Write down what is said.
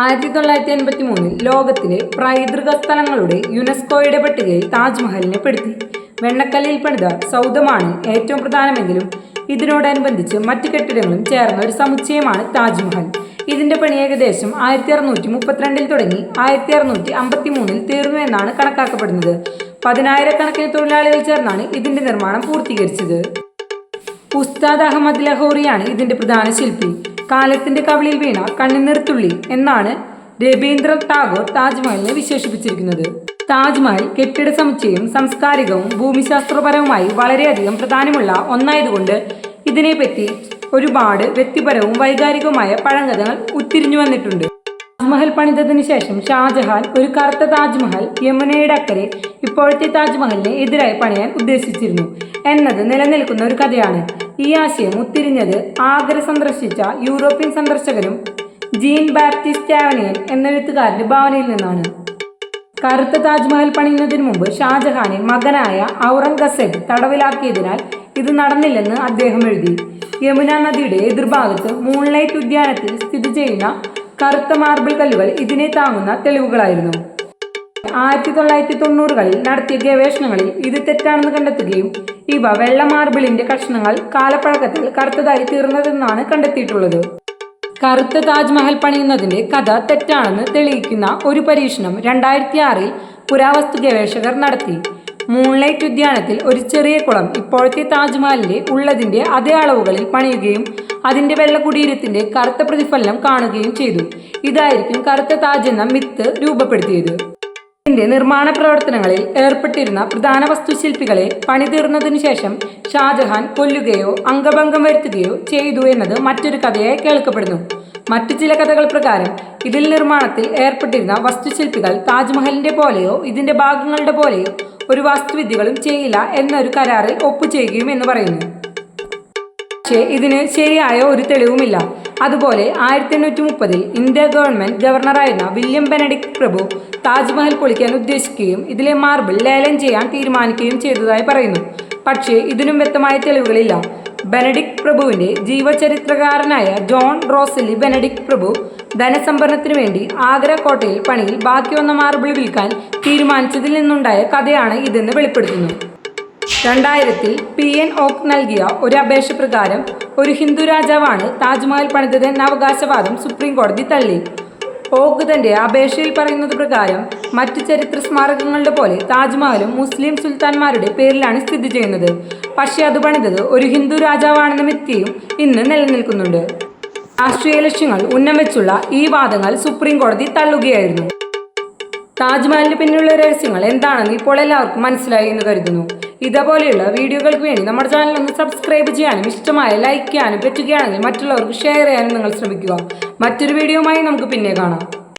1983 ലോകത്തിലെ പൈതൃക സ്ഥലങ്ങളുടെ യുനെസ്കോയുടെ പട്ടികയിൽ താജ്മഹലിനെ പെടുത്തി. വെണ്ണക്കല്ലിൽ പണിത സൗധമാണ് ഏറ്റവും പ്രധാനമെങ്കിലും ഇതിനോടനുബന്ധിച്ച് മറ്റ് കെട്ടിടങ്ങളും ചേർന്ന ഒരു സമുച്ചയമാണ് താജ്മഹൽ. ഇതിന്റെ പണി ഏകദേശം 1632 തുടങ്ങി 1653 തീർന്നു എന്നാണ് കണക്കാക്കപ്പെടുന്നത്. 10,000-കണക്കിന് തൊഴിലാളികൾ ചേർന്നാണ് ഇതിന്റെ നിർമ്മാണം പൂർത്തീകരിച്ചത്. ഉസ്താദ് അഹമ്മദ് ലഹോറിയാണ് ഇതിന്റെ പ്രധാന ശില്പി. കാലത്തിന്റെ കവിളിൽ വീണ കണ്ണുനീർത്തുള്ളി എന്നാണ് രവീന്ദ്രനാഥ് ടാഗോർ താജ്മഹലിനെ വിശേഷിപ്പിച്ചിരിക്കുന്നത്. താജ്മഹൽ കെട്ടിട സമുച്ചയം സാംസ്കാരികവും ഭൂമിശാസ്ത്രപരവുമായി വളരെയധികം പ്രാധാന്യമുള്ള ഒന്നായതുകൊണ്ട് ഇതിനെപ്പറ്റി ഒരുപാട് വ്യക്തിപരവും വൈകാരികവുമായ പഴങ്കഥകൾ ഉരുത്തിരിഞ്ഞു വന്നിട്ടുണ്ട്. താജ്മഹൽ പണിതതിനു ശേഷം ഷാജഹാൻ ഒരു കറുത്ത താജ്മഹൽ യമുനയുടെ അക്കരെ ഇപ്പോഴത്തെ താജ്മഹലിന് എതിരായി പണിയാൻ ഉദ്ദേശിച്ചിരുന്നു എന്നത് നിലനിൽക്കുന്ന ഒരു കഥയാണ്. ഈ ആശയം ഉരുത്തിരിഞ്ഞത് ആഗ്ര സന്ദർശിച്ച യൂറോപ്യൻ സന്ദർശകനും ജീൻ ബാപ്റ്റിസ്റ്റ് ടാവനിയൻ എന്ന എഴുത്തുകാരന്റെ ഭാവനയിൽ നിന്നാണ്. കറുത്ത താജ്മഹൽ പണിയുന്നതിന് മുമ്പ് ഷാജഹാനെ മകനായ ഔറംഗസേബ് തടവിലാക്കിയതിനാൽ ഇത് നടന്നില്ലെന്ന് അദ്ദേഹം എഴുതി. യമുന നദിയുടെ എതിർഭാഗത്ത് മൂൺലൈറ്റ് ഉദ്യാനത്തിൽ സ്ഥിതി ചെയ്യുന്ന കറുത്ത മാർബിൾ കല്ലുകൾ ഇതിനെ താങ്ങുന്ന തെളിവുകളായിരുന്നു. 1990കളിൽ നടത്തിയ ഗവേഷണങ്ങളിൽ ഇത് തെറ്റാണെന്ന് കണ്ടെത്തുകയും ഇവ വെള്ള മാർബിളിന്റെ കഷ്ണങ്ങൾ കാലപ്പഴക്കത്തിൽ കറുത്തതായി തീർന്നതെന്നാണ് കണ്ടെത്തിയിട്ടുള്ളത്. കറുത്ത താജ്മഹൽ പണിയുന്നതിന്റെ കഥ തെറ്റാണെന്ന് തെളിയിക്കുന്ന ഒരു പരീക്ഷണം 2006 പുരാവസ്തു ഗവേഷകർ നടത്തി. മൂൺലൈറ്റ് ഉദ്യാനത്തിൽ ഒരു ചെറിയ കുളം ഇപ്പോഴത്തെ താജ്മഹലിന്റെ ഉള്ളതിന്റെ അതേ അളവുകളിൽ പണിയുകയും അതിന്റെ വെള്ള കുടീരത്തിന്റെ കറുത്ത പ്രതിഫലനം കാണുകയും ചെയ്തു. ഇതായിരിക്കും കറുത്ത താജ് എന്ന മിത്ത് രൂപപ്പെടുത്തിയത്. ഇതിന്റെ നിർമ്മാണ പ്രവർത്തനങ്ങളിൽ ഏർപ്പെട്ടിരുന്ന പ്രധാന വസ്തുശില്പികളെ പണി തീർന്നതിനു ശേഷം ഷാജഹാൻ കൊല്ലുകയോ അംഗഭംഗം വരുത്തുകയോ ചെയ്തു എന്നത് മറ്റൊരു കഥയായി കേൾക്കപ്പെടുന്നു. മറ്റു ചില കഥകൾ പ്രകാരം ഇതിൽ നിർമ്മാണത്തിൽ ഏർപ്പെട്ടിരുന്ന വസ്തുശില്പികൾ താജ്മഹലിന്റെ പോലെയോ ഇതിന്റെ ഭാഗങ്ങളുടെ പോലെയോ ഒരു വാസ്തുവിദ്യകളും ചെയ്യില്ല എന്നൊരു കരാറിൽ ഒപ്പുചെയ്യുകയും എന്ന് പറയുന്നു. പക്ഷേ ഇതിന് ശരിയായ ഒരു തെളിവുമില്ല. അതുപോലെ 1830 ഇന്ത്യ ഗവൺമെന്റ് ഗവർണറായിരുന്ന വില്യം ബെനഡിക്ട് പ്രഭു താജ്മഹൽ പൊളിക്കാൻ ഉദ്ദേശിക്കുകയും ഇതിലെ മാർബിൾ ലേലം ചെയ്യാൻ തീരുമാനിക്കുകയും ചെയ്തതായി പറയുന്നു. പക്ഷേ ഇതിനും വ്യക്തമായ തെളിവുകളില്ല. ബെനഡിക്ട് പ്രഭുവിന്റെ ജീവചരിത്രകാരനായ ജോൺ റോസലി ബെനഡിക്ട് പ്രഭു ധനസംഭരണത്തിനു വേണ്ടി ആഗ്ര കോട്ടയിൽ പണിയിൽ ബാക്കി വന്ന മാർബിൾ വിൽക്കാൻ തീരുമാനിച്ചതിൽ നിന്നുണ്ടായ കഥയാണ് ഇതെന്ന് വെളിപ്പെടുത്തുന്നു. 2000 PN ഓക്ക് നൽകിയ ഒരു അപേക്ഷ പ്രകാരം ഒരു ഹിന്ദു രാജാവാണ് താജ്മഹൽ പണിതത് എന്ന അവകാശവാദം സുപ്രീം കോടതി തള്ളി. ഓക്ക് തന്റെ അപേക്ഷയിൽ പറയുന്നത് പ്രകാരം മറ്റു ചരിത്ര സ്മാരകങ്ങളുടെ പോലെ താജ്മഹലും മുസ്ലിം സുൽത്താൻമാരുടെ പേരിലാണ് സ്ഥിതി ചെയ്യുന്നത്. പക്ഷേ അത് പണിതത് ഒരു ഹിന്ദു രാജാവാണെന്ന മിഥ്യയും ഇന്ന് നിലനിൽക്കുന്നുണ്ട്. രാഷ്ട്രീയ ലക്ഷ്യങ്ങൾ ഉന്നം വെച്ചുള്ള ഈ വാദങ്ങൾ സുപ്രീം കോടതി തള്ളുകയായിരുന്നു. താജ്മഹലിന് പിന്നിലുള്ള രഹസ്യങ്ങൾ എന്താണെന്ന് ഇപ്പോൾ എല്ലാവർക്കും മനസ്സിലായി എന്ന് കരുതുന്നു. ഇതേപോലെയുള്ള വീഡിയോകൾക്ക് വേണ്ടി നമ്മുടെ ചാനൽ ഒന്ന് സബ്സ്ക്രൈബ് ചെയ്യാനും ഇഷ്ടമായ ലൈക്ക് ചെയ്യാനും പറ്റുകയാണെങ്കിൽ മറ്റുള്ളവർക്ക് ഷെയർ ചെയ്യാനും നിങ്ങൾ ശ്രമിക്കുക. മറ്റൊരു വീഡിയോയുമായി നമുക്ക് പിന്നെ കാണാം.